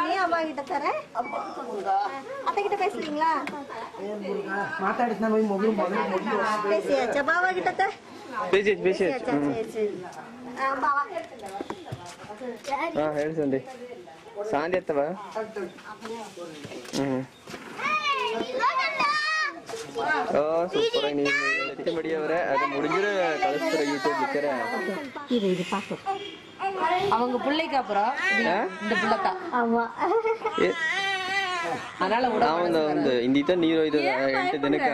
நீ அம்மா கிட்ட தர அத்தை கிட்ட பேசுறீங்களா? பேசியாச்சா பாவா கிட்ட தர? பேசியாச்சா? சரி ಬಾವಾ ಹೇಳಿ ಸಂಧಿ ಸಾಂದಿ ಎತ್ತವ ಸೂಪರ್ ಆಗಿ ನೀವು ಮಡಿಯವರೇ ಅದು முடிஞ்சிர கலஸ்தர யூடியூப் லிக்கற இது பாக்கு அவங்க பிள்ளைக்கு அப்புறம் இந்த பிள்ளைக்கா ஆமா அதனால அவங்க வந்து ಇಂದಿತ ನೀರು ಇದು 8 ದಿನಕ್ಕೆ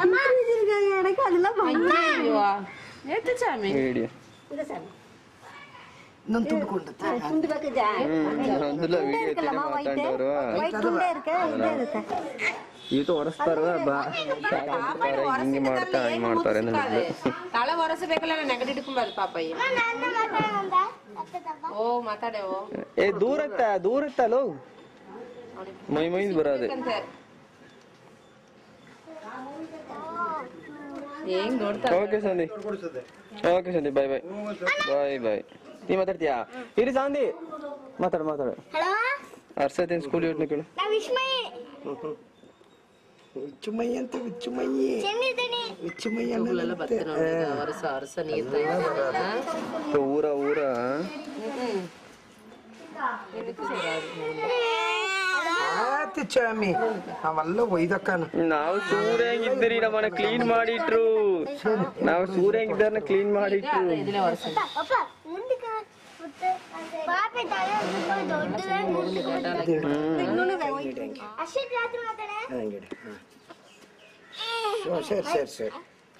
அம்மா இருங்க எனக்கு அதெல்லாம் ஐயோ நேத்து சாமி வீடியೋ இது சாமி நான் துண்டுಕೊಂಡತ துண்டுಬೇಕು ಜಾ ಒಂದಲ್ಲ ವಿಡಿಯೋ ಎತ್ತಿ ಮಾತಾಡೋರು ವೈಟ್ ತುಂಡೆ ಇರುತ್ತೆ ಇದೆ ಇರುತ್ತೆ ಇದು ಒರೆಸ್ತಾರವ ಬಾ ಹಿಂಗೆ ಮಾಡ್ತಾರೆ ಅಂದ್ರೆ ತಲೆ ಒರೆಸಬೇಕಲ್ಲ ನೆಗಡಿ ಹಿಡ್ಕೊಂಬಾರ ಪಾಪಯ್ಯ ಓ ಮಾತಾಡೆ ಓ ಏ ದೂರತ್ತಲೋ ಮೈ ಮೈಂದ್ ಬರೋದು ಹೆಂಗ್ ನೋಡ್ತಾರೆ ಓಕೆ ಸಂಧಿ ಬಾಯ್ ನೀ ಮಾತಾಡ್ತೀಯಾ ಇರಿ ಸಾಂದಿ ಮಾತಾಡು ಹಲೋ ಅರ್ಸತೇನ್ ಸ್ಕೂಲ್ ಇಟ್ನ ಕೇಳು ನಾ ವಿಶ್ಮಯಿ ವಿಚ್ಚುಮಯ್ಯ ಅಂತ ವಿಚ್ಚುಮಯ್ಯ ಚೆನ್ನಿದ್ದೀನಿ ವಿಚ್ಚುಮಯ್ಯ ಎಲ್ಲ ಬರ್ತಾರೆ ನೋಡಿ ಅರಸ ನೀರ್ ಊರ ಆತಿ ಚಾಮಿ ನಾವೆಲ್ಲ ಒಯ್ದಕ್ಕನ ನಾವು ಸೂರ್ಯಂಗಿದ್ದೀರಿ ನಮ್ಮನ್ನ ಕ್ಲೀನ್ ಮಾಡಿಟ್ರು ನಾವು ಸೂರ್ಯಂಗಿದ್ದಾರನ್ನ ಕ್ಲೀನ್ ಮಾಡಿಟ್ರು ಇದಿಲ್ಲ ವರ್ಷ ಅಪ್ಪ ಮುಂದಕ್ಕೆ ಪಾಪೆ ತಲೆ ದೊಡ್ಡದಾಗಿ ಇನ್ನೂನು ಅಷ್ಟೇ ರಾತ್ರಿ ಮಾತಾಡ ಹಂಗೆ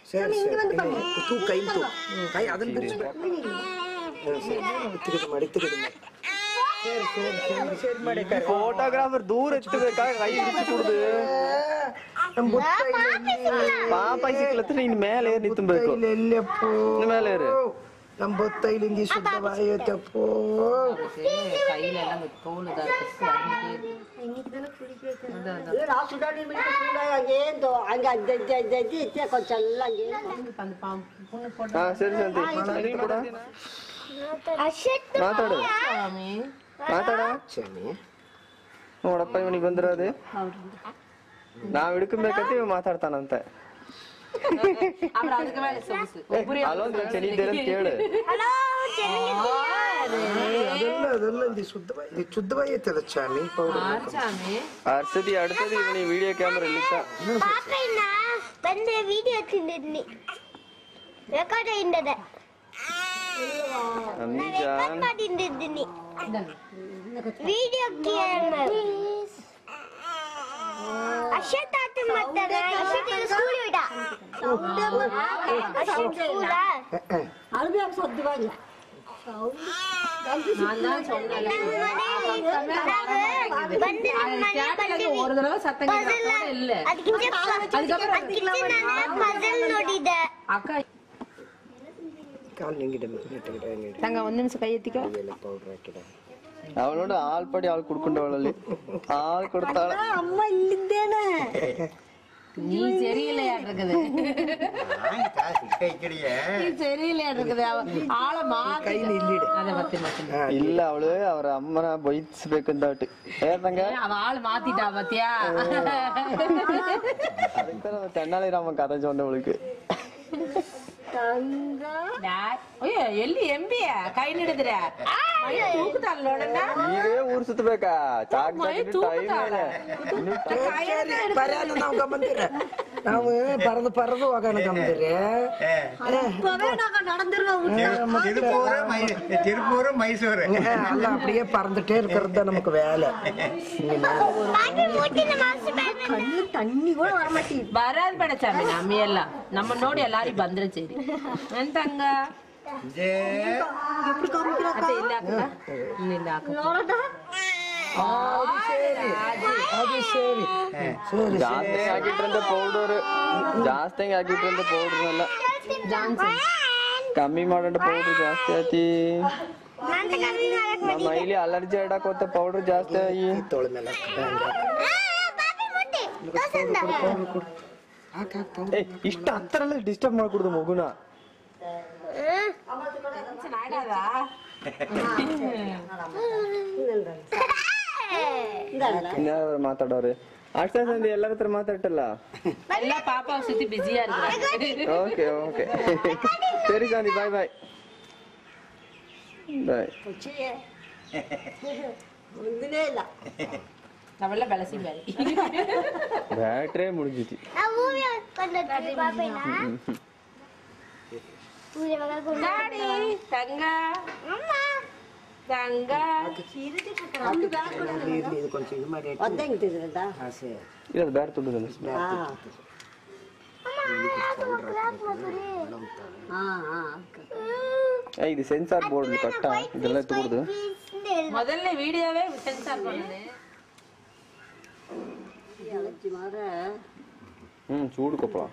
ಸರಿ ತೂ ಕೈ ಅದನ್ನ ಬಿಡಿಸ್ಬೇಕು ಮಾಡಿ ಫೋಟೋಗ್ರಾಫರ್ ದೂರ ಎತ್ತಬೇಕಾ ಕೈ ಹಿಡಿச்சு ಕೊಡುದು ಪಾಪ ಸಿಕ್ಲತ್ರ ನೀನ್ ಮೇಲೆ ನಿಂತಬೇಕು ಮೇಲೆ ನಮ್ ಬೊತ್ತೈಲಿಂದ ಶುದ್ಧವಾಯತಪ್ಪೋ ಕೈಲೆಲ್ಲ ತೋಲದ ಸರಿ ಮಾತಾಡು ನೋಡಪ್ಪ ಇವನಿಗೆ ಬಂದಿರೋದು ನಾವ್ ಹಿಡ್ಕೊಬೇಕಂತ ಇವ್ ಮಾತಾಡ್ತಾನಂತೆ ಅಲ್ಲೊಂದು ಚೆನ್ನಿದ್ದೇನೆ ಅಂತ ಕೇಳು ಅದೆಲ್ಲ ಶುದ್ಧವಾಯತಲ್ಲ ಚಾಮಿ ಅರ್ಸದಿ ಅಡ್ಸದಿ ಇವನಿ ವಿಡಿಯೋ ಕ್ಯಾಮ್ರಾ ಇಲ್ಲಿತ್ತ ಬಂದೆ ವಿಡಿಯೋ ತಿಂದಿದ್ನಿ ರೆಕಾರ್ಡ್ ಇಂದದೆ ಮಾಡಿದ್ದೀನಿ ವಿಡಿಯೋ ಅಶ್ವತ್ ಆತ ಮಾಡ್ತಾರೆ ಸ್ಕೂಲ್ ಇಡ ಅಳ್ಬೇಕು ಸದ್ಯವಾಗಿ ஒரு தடவை சத்தம் இல்ல ನೋಡಿದೆ அக்கா தங்க ಒಂದ್ ನಿಮಿಷ ಕೈ ಎತ್ತಿಕೋ ಅವಳು ನೋಡು ಹಾಲ್ ಪಡಿ ಹಾಲು ಕುಡ್ಕೊಂಡವಳಲ್ಲಿ ಹಾಲು ಕೊಡ್ತಾಳ ಅಮ್ಮ ಇಲ್ಲಿದ್ದೇನೆ நீ சரியில்லையாட்டிருக்குது நீ சரியில்லையாட்டிருக்குது ஆள மாத்தி ಅದೇ ಮತ್ತೆ ಇಲ್ಲ ಅವಳು ಅವ್ರ ಅಮ್ಮನ ಬೈಸ್ಬೇಕಂತ ಏನಂಗ அவ ஆள் மாத்திட்டா பாத்தியா தென்னாலி ராமன் கதை சொன்னவளுக்கு ಎಲ್ಲಿ ಎಂಬಿಯ ಕೈ ಹಿಡಿದ್ರ ನೀವೇ ಊರ್ ಸುತ್ತಬೇಕಾ ನಾವು ಗಮನಿರ ನಾವು ಪರದು ಹೋಗೋಣ ಗಮನಿರಿ திருப்பூர் மைசூர் அல்ல அப்படியே பறந்துட்டே இருக்கிறது நமக்கு வேலை தண்ணி கூட வரமாட்டி வராது படச்சாமி நம்ம எல்லாம் நம்ம ನೋಡಿ எல்லாரும் ಬಂದ್ರೆ ಸರಿ ಎಂತಂಗ ಇಲ್ಲ ಜಾಸ್ತಿ ಹಾಕಿಟ್ರಂತ ಪೌಡರ್ನೆಲ್ಲ ಕಮ್ಮಿ ಮಾಡೋಣ ಪೌಡರ್ ಜಾಸ್ತಿ ಆಯ್ತಿ ನಮ್ಮ ಮೈಲಿ ಅಲರ್ಜಿ ಆಡಕೋತ ಪೌಡರ್ ಜಾಸ್ತಿ ಆಗಿ ಇಷ್ಟ ಹತ್ತರಲ್ಲ ಡಿಸ್ಟರ್ಬ್ ಮಾಡ್ಕೊಡುದು ಮಗುನ ಮಾತಾಡೋದಾ ಇನ್ಯಾರು ಮಾತಾಡೋರು ಅಷ್ಟೇ ಸಂಧಿ ಎಲ್ಲರ ಹತ್ರ ಮಾತಾಡ್ತಲ್ಲ ಎಲ್ಲ ಪಾಪ ಸುತ್ತಿ ಬಿಸಿಯಾ ಇರ್ತಾರೆ ಓಕೆ ಓಕೆ ಸರಿ ಗಾಂಧಿ ಬಾಯ್ ಬಾಯ್ ಬಾಯ್ ಮುಂದಿನೇ ಇಲ್ಲ ನಾವೆಲ್ಲ ಬೆಳೆಸಿ ಬೇರೆ ಬ್ಯಾಟ್ರೇ ಮುಳುಗಿತಿ ಗಾಡಿ ತಂಗ ತಂಗ ಇದು ಕೊಂಚ ಇದು ಮಾಡಿ ಆಸೆ ಇದು ಬ್ಯಾಟ್ ತುಡುದಲ್ಲ ಇದು ಸೆನ್ಸಾರ್ ಬೋರ್ಡ್ ಕಟ್ಟ ಇದೆಲ್ಲ ತುಡುದು ಮೊದಲನೇ ವಿಡಿಯೋವೇ ಸೆನ್ಸಾರ್ ಬಂದಿದೆ ಚೂಡು ಕೊಪ್ಪಳ